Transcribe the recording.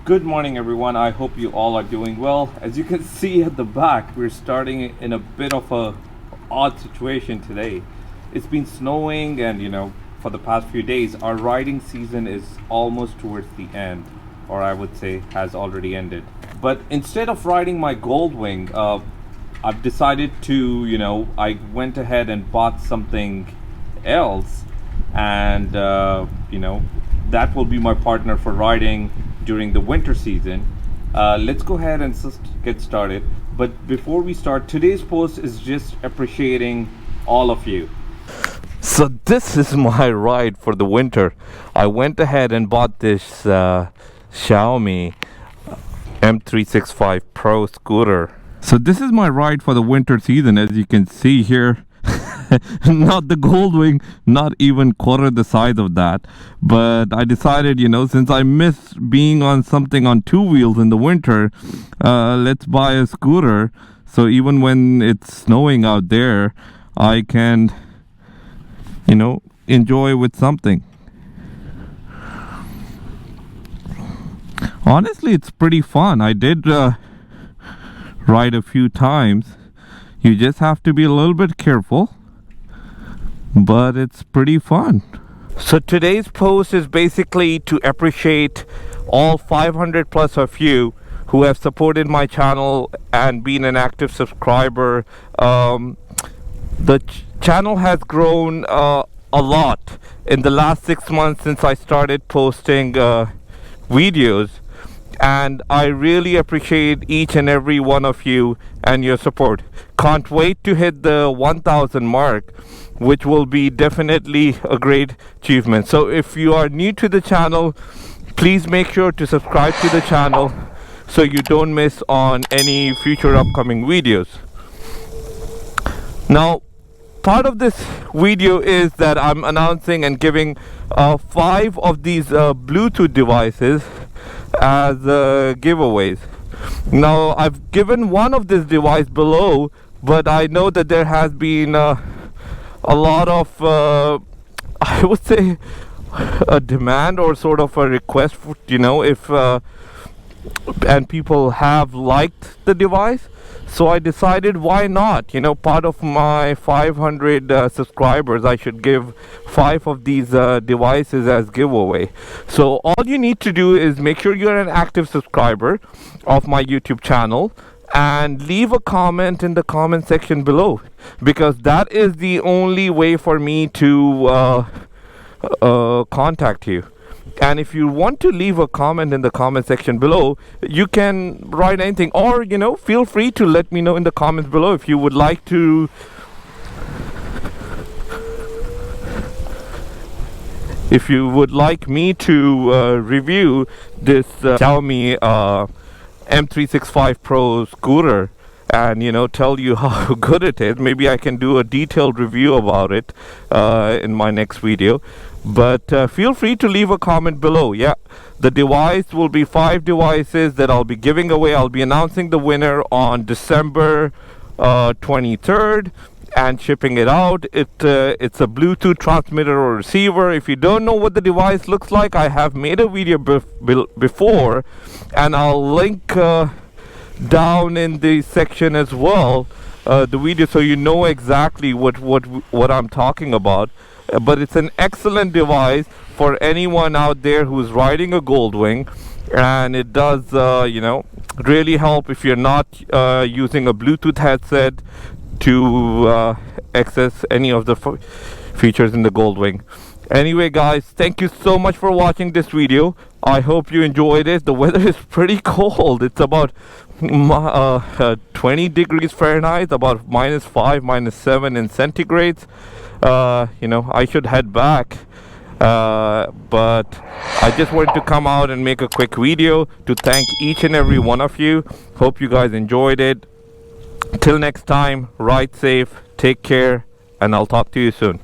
Good morning, everyone. I hope you all are doing well. As you can see at the back, we're starting in a bit of a odd situation today. It's been snowing, and for the past few days, our riding season is almost towards the end, or I would say has already ended. But instead of riding my Goldwing, I've decided to, I went ahead and bought something else, and that will be my partner for riding during the winter season. Let's go ahead and just get started. But before we start, today's post is just appreciating all of you. So this is my ride for the winter. I went ahead and bought this Xiaomi M365 Pro scooter. So this is my ride for the winter season, as you can see here. Not the Goldwing, not even quarter the size of that. But I decided, since I miss being on something on two wheels in the winter, let's buy a scooter. So even when it's snowing out there, I can, enjoy with something. Honestly, it's pretty fun. I did ride a few times. You just have to be a little bit careful, but it's pretty fun. So today's post is basically to appreciate all 500 plus of you who have supported my channel and been an active subscriber. The channel has grown a lot in the last 6 months since I started posting videos, and I really appreciate each and every one of you and your support. Can't wait to hit the 1000 mark, which will be definitely a great achievement. So if you are new to the channel, please make sure to subscribe to the channel so you don't miss on any future upcoming videos. Now, part of this video is that I'm announcing and giving 5 of these Bluetooth devices as giveaways. Now, I've given one of this device below, but I know that there has been a lot of I would say a demand or sort of a request for, if and people have liked the device. So I decided, why not? Part of my 500 subscribers, I should give 5 of these devices as giveaway. So all you need to do is make sure you're an active subscriber of my YouTube channel and leave a comment in the comment section below, because that is the only way for me to contact you. And if you want to leave a comment in the comment section below, you can write anything, or feel free to let me know in the comments below if you would like to me to review this Xiaomi M365 Pro scooter and tell you how good it is. Maybe I can do a detailed review about it in my next video. But feel free to leave a comment below. Yeah, the device will be 5 devices that I'll be giving away. I'll be announcing the winner on December 23rd and shipping it out. It's a Bluetooth transmitter or receiver. If you don't know what the device looks like, I have made a video before, and I'll link down in the section as well the video, so you know exactly what I'm talking about. But it's an excellent device for anyone out there who's riding a Goldwing, and it does really help if you're not using a Bluetooth headset to access any of the features in the Goldwing. Anyway, guys, thank you so much for watching this video. I hope you enjoyed it. The weather is pretty cold. It's about 20 degrees Fahrenheit, about -5, -7 in centigrades. I should head back, but I just wanted to come out and make a quick video to thank each and every one of you. Hope you guys enjoyed it. Till next time, ride safe, take care, and I'll talk to you soon.